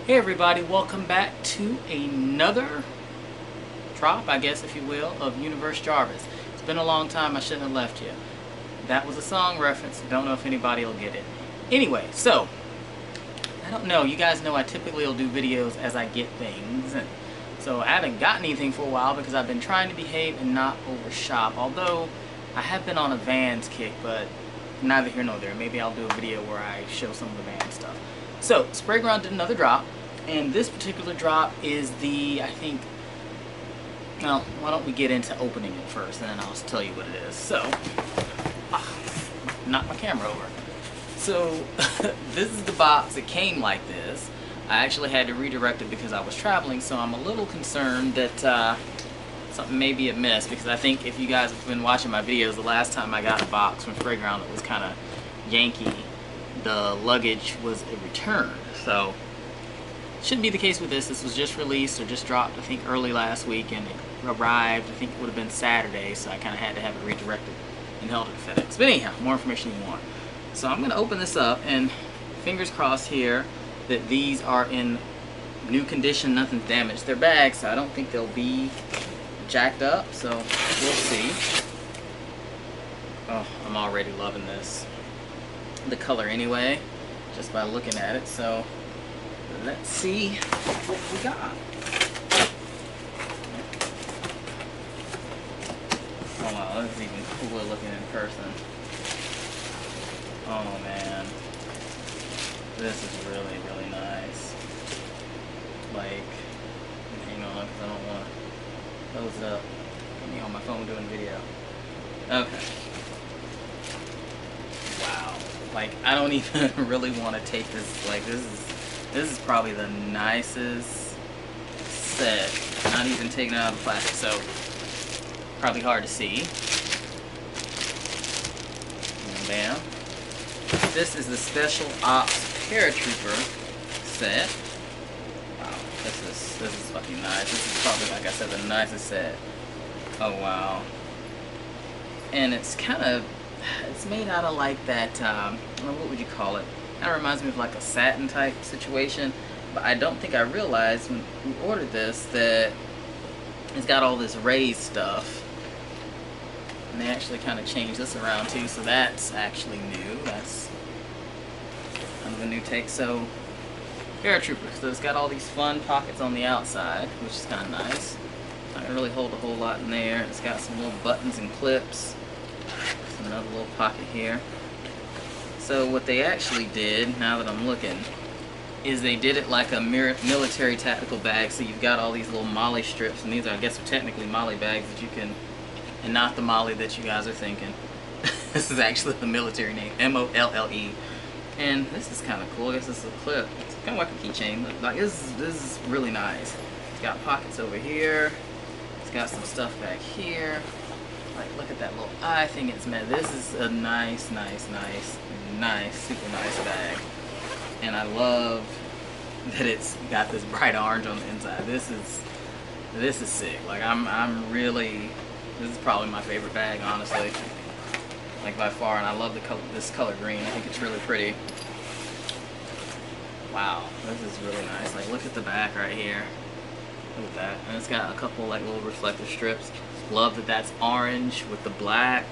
Hey everybody, welcome back to another drop, I guess if you will, of Universe Jarvis. It's been a long time, I shouldn't have left you. That was a song reference, don't know if anybody will get it. Anyway, so, I don't know, you guys know I typically will do videos as I get things. And so I haven't gotten anything for a while because I've been trying to behave and not overshop. Although, I have been on a Vans kick, but neither here nor there. Maybe I'll do a video where I show some of the Vans stuff. So, Sprayground did another drop. And this particular drop is the, I think, well, why don't we get into opening it first and then I'll tell you what it is. So, knocked my camera over. So, this is the box. It came like this. I actually had to redirect it because I was traveling, so I'm a little concerned that something may be amiss, because I think if you guys have been watching my videos, the last time I got a box from Sprayground, it was kind of Yankee. The luggage was a return, so shouldn't be the case with this. This was just released or just dropped, I think, early last week, and it arrived, I think it would have been Saturday, so I kind of had to have it redirected and held at FedEx. But anyhow, more information you want. So I'm going to open this up, and fingers crossed here that these are in new condition, nothing's damaged. They're bags, so I don't think they'll be jacked up, so we'll see. Oh, I'm already loving this. The color anyway, just by looking at it, so let's see what we got. Oh wow, this is even cooler looking in person. Oh man. This is really, really nice. Like, hang on, because I don't want to close it up. Get me on my phone doing video. Okay. Wow. Like, I don't even really want to take this. Like, this is probably the nicest set, not even taken out of the plastic, so probably hard to see. And bam. This is the Special Opps Paratrooper set. Wow, this is fucking nice. This is probably, like I said, the nicest set. Oh wow. And it's kind of, it's made out of like that, I don't know, what would you call it? Kind of reminds me of like a satin type situation, but I don't think I realized when we ordered this that it's got all this raised stuff, and they actually kind of changed this around too, so that's actually new. That's kind of a new take. So, Paratrooper, so it's got all these fun pockets on the outside, which is kind of nice. Not gonna really hold a whole lot in there. It's got some little buttons and clips. Another little pocket here. So what they actually did, now that I'm looking, is they did it like a military tactical bag. So you've got all these little molly strips, and these are, I guess, are technically molly bags that you can, and not the molly that you guys are thinking. This is actually the military name, M-O-L-L-E. And this is kind of cool. I guess this is a clip. It's kind of like a keychain. Like this is really nice. It's got pockets over here. It's got some stuff back here. Like, look at that little eye thing it's made. This is a nice, super nice bag. And I love that it's got this bright orange on the inside. This is sick. Like, I'm really, this is probably my favorite bag, honestly. Like, by far. And I love the color, this color green. I think it's really pretty. Wow, this is really nice. Like, look at the back right here. Look at that. And it's got a couple like little reflective strips. Love that that's orange with the black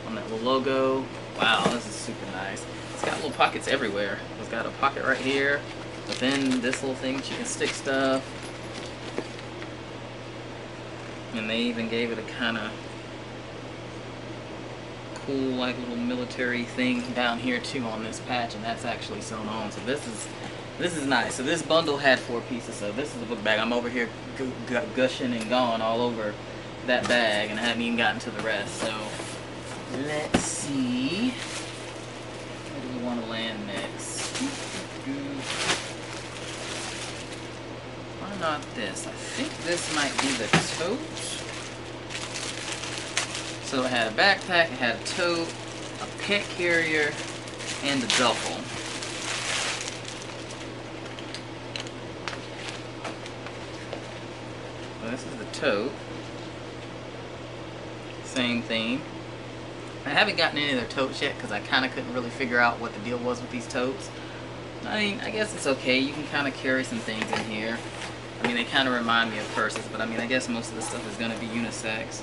on that little logo. Wow, this is super nice. It's got little pockets everywhere. It's got a pocket right here, but then this little thing that you can stick stuff. And they even gave it a kind of cool like little military thing down here too on this patch, and that's actually sewn on. So this is nice. So this bundle had 4 pieces. So this is a book bag. I'm over here gushing and going all over that bag, and I haven't even gotten to the rest. So let's see, where do we want to land next? Why not this? I think this might be the tote. So it had a backpack, it had a tote, a pet carrier, and a duffel. So this is the tote. Same theme. I haven't gotten any of their totes yet because I kind of couldn't really figure out what the deal was with these totes. I mean, I guess it's okay. You can kind of carry some things in here. I mean, they kind of remind me of purses, but I mean, I guess most of the stuff is going to be unisex.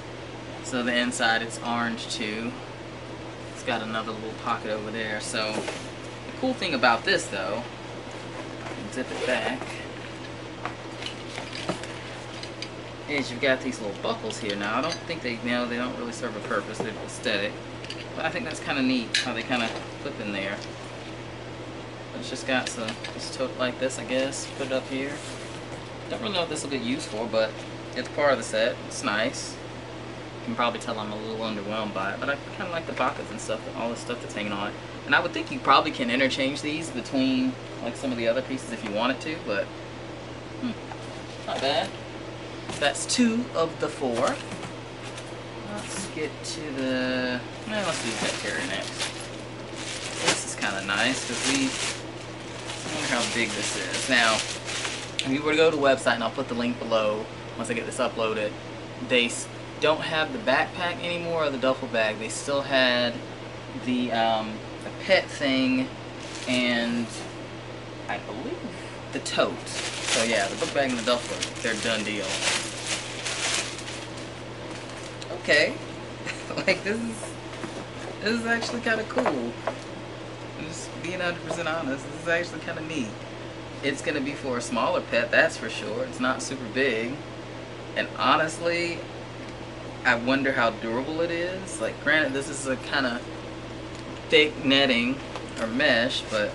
So the inside, it's orange too. It's got another little pocket over there. So the cool thing about this, though, zip it back, is you've got these little buckles here. Now, I don't think they don't really serve a purpose. They're aesthetic, but I think that's kind of neat how they kind of clip in there. But it's just got this tote like this, I guess. Put it up here. Don't really know what this will get used for, but it's part of the set. It's nice. You can probably tell I'm a little underwhelmed by it, but I kind of like the pockets and stuff, all the stuff that's hanging on it. And I would think you probably can interchange these between like some of the other pieces if you wanted to, but not bad. That's 2 of the 4. Let's get to the, let's do the pet carrier next. This is kind of nice because I wonder how big this is. Now, if you were to go to the website, and I'll put the link below once I get this uploaded, they don't have the backpack anymore or the duffel bag. They still had the pet thing and I believe the tote. So yeah, the book bag and the duffel, they're done deal. Okay, like this is actually kind of cool. Just being 100% honest, this is actually kind of neat. It's gonna be for a smaller pet, that's for sure. It's not super big, and honestly, I wonder how durable it is. Like, granted, this is a kind of thick netting or mesh, but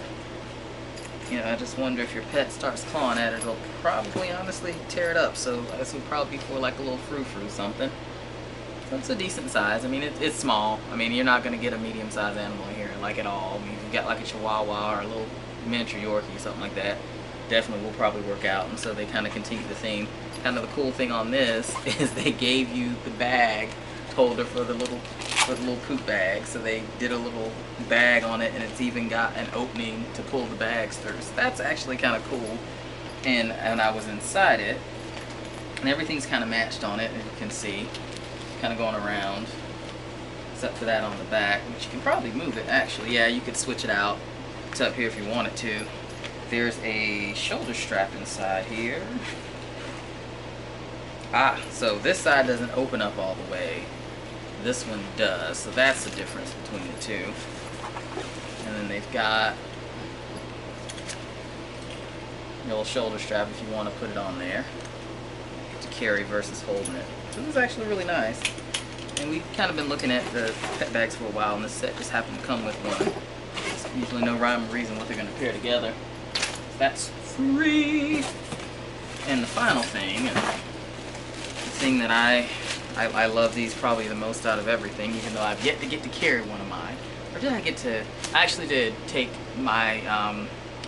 you know, I just wonder if your pet starts clawing at it, it'll probably honestly tear it up. So this would probably be for like a little frou-frou something. So it's a decent size. I mean, it's small. I mean, you're not going to get a medium-sized animal here, like at all. I mean, if you've got like a Chihuahua or a little miniature Yorkie, something like that, definitely will probably work out. And so they kind of continue the theme. Kind of the cool thing on this is they gave you the bag holder for the little poop bag. So they did a little bag on it, and it's even got an opening to pull the bags through. So that's actually kind of cool. And I was inside it, and everything's kind of matched on it, as you can see, kind of going around, except for that on the back, which you can probably move it. Actually, yeah, you could switch it out. It's up here if you wanted to. There's a shoulder strap inside here. So this side doesn't open up all the way. This one does, so that's the difference between the two. And then they've got a little shoulder strap if you want to put it on there to carry versus holding it. So this is actually really nice. And we've kind of been looking at the pet bags for a while, and this set just happened to come with one. There's usually no rhyme or reason what they're going to pair together. So that's free. And the final thing, and the thing that I love these probably the most out of everything, even though I've yet to get to carry one of mine. Or did I get to? I actually did take my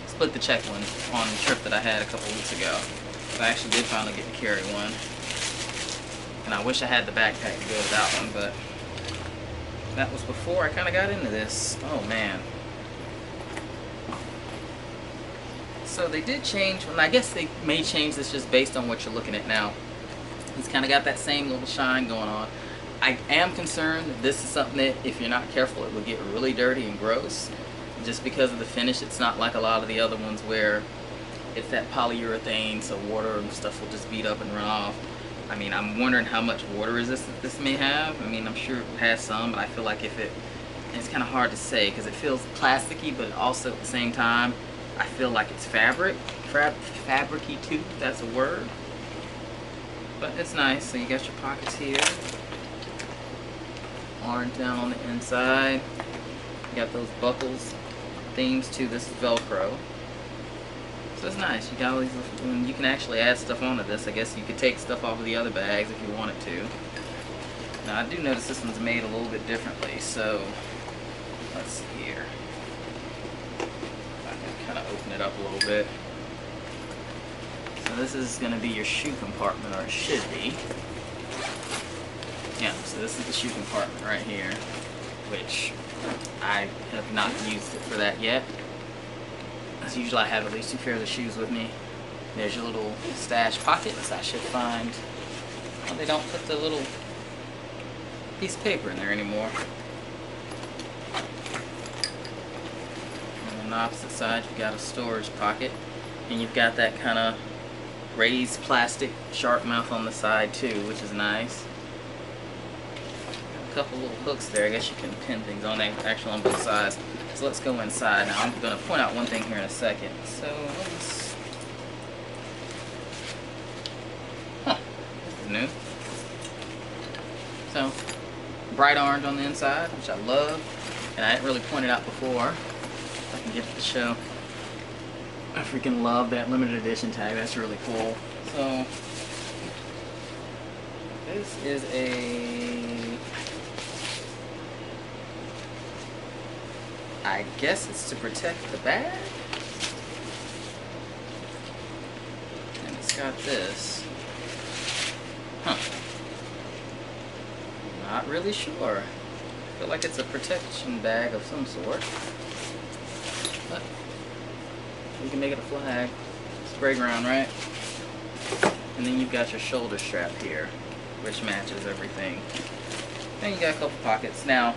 split the check one on the trip that I had a couple weeks ago. So I actually did finally get to carry one. And I wish I had the backpack to go with that one, but that was before I kind of got into this. Oh man. So they did change, and I guess they may change this just based on what you're looking at now. It's kind of got that same little shine going on. I am concerned that this is something that, if you're not careful, it will get really dirty and gross. Just because of the finish, it's not like a lot of the other ones where it's that polyurethane, so water and stuff will just beat up and run off. I mean, I'm wondering how much water resistance this may have. I mean, I'm sure it has some, but I feel like if it's kind of hard to say because it feels plasticky, but also at the same time, I feel like it's fabricy too, if that's a word. But it's nice. So you got your pockets here, orange down on the inside. You got those buckles, themes too. This is Velcro. So it's nice. You got all these, and you can actually add stuff onto this. I guess you could take stuff off of the other bags if you wanted to. Now I do notice this one's made a little bit differently. So let's see here. I can kind of open it up a little bit. So this is going to be your shoe compartment, or it should be. Yeah, so this is the shoe compartment right here, which I have not used it for that yet. As usual, I have at least 2 pairs of shoes with me. There's your little stash pockets. I should find, well, they don't put the little piece of paper in there anymore. And the opposite side, you've got a storage pocket, and you've got that kind of raised plastic sharp mouth on the side too, which is nice. A couple little hooks there. I guess you can pin things on actually on both sides. So let's go inside. Now I'm going to point out one thing here in a second. So let's... Huh. This is new. So, bright orange on the inside, which I love. And I didn't really point it out before. If I can get it to show. I freaking love that limited edition tag. That's really cool. So, this is a... I guess it's to protect the bag. And it's got this. Huh. Not really sure. I feel like it's a protection bag of some sort. But you can make it a flag. Sprayground, right? And then you've got your shoulder strap here, which matches everything. Then you got a couple pockets. Now,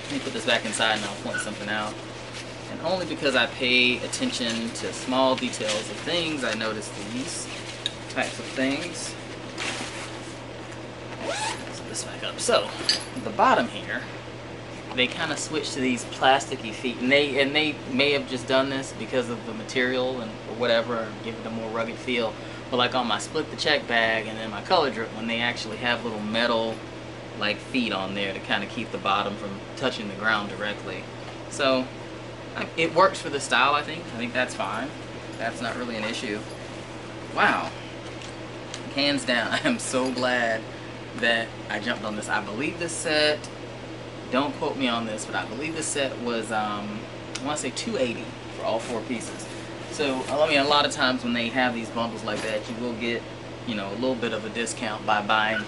let me put this back inside and I'll point something out. And only because I pay attention to small details of things, I notice these types of things. Set this back up. So, at the bottom here, they kind of switch to these plasticky feet, and they may have just done this because of the material and or whatever, or give it a more rugged feel. But like on my split the check bag and then my color drip one, they actually have little metal like feet on there to kind of keep the bottom from touching the ground directly. So it works for the style. I think that's fine. That's not really an issue. Wow, hands down, I am so glad that I jumped on this. I believe this set, don't quote me on this, but I believe this set was I want to say $280 for all 4 pieces. So I mean, a lot of times when they have these bundles like that, you will get, you know, a little bit of a discount by buying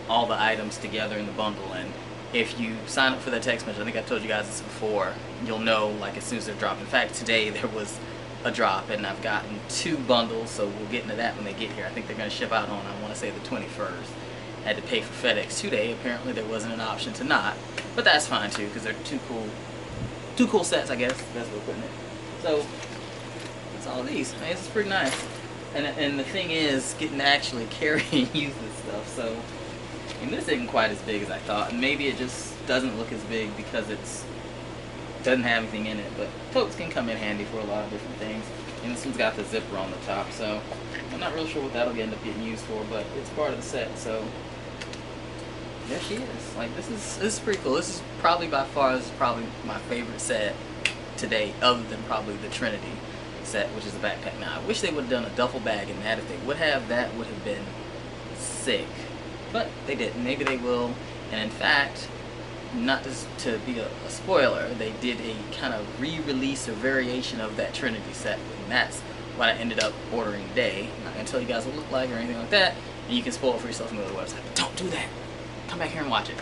all the items together in the bundle. And if you sign up for that text message, I think I told you guys this before, you'll know like as soon as they're dropped. In fact, today there was a drop and I've gotten 2 bundles, so we'll get into that when they get here. I think they're going to ship out on, I want to say, the 21st. I had to pay for FedEx today. Apparently there wasn't an option to not, but that's fine too, because they're two cool sets, I guess. That's what we're putting it. So that's all of these. I mean, this is pretty nice. And the thing is, getting to actually carry and use this stuff. So, I mean, this isn't quite as big as I thought, and maybe it just doesn't look as big because it's doesn't have anything in it. But totes can come in handy for a lot of different things. And this one's got the zipper on the top, so I'm not real sure what that'll end up getting used for, but it's part of the set. So there she is. Like, this is pretty cool. This is probably by far, this is probably my favorite set to date, other than probably the Trinity set, which is a backpack. Now, I wish they would have done a duffel bag in that. If they would have, that would have been sick. But they didn't. Maybe they will. And in fact, not just to be a spoiler, they did a kind of re-release or variation of that Trinity set, and that's what I ended up ordering today. I'm not going to tell you guys what it looked like or anything like that, and you can spoil it for yourself and go to the website. But don't do that. Come back here and watch it.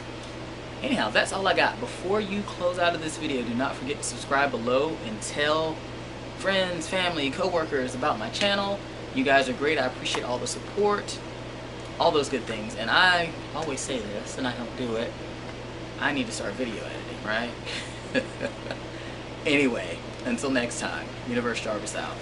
Anyhow, that's all I got. Before you close out of this video, do not forget to subscribe below and tell friends, family, co-workers about my channel. You guys are great. I appreciate all the support, all those good things. And I always say this, and I don't do it, I need to start video editing, right? Anyway, until next time, Universe Jarvis out.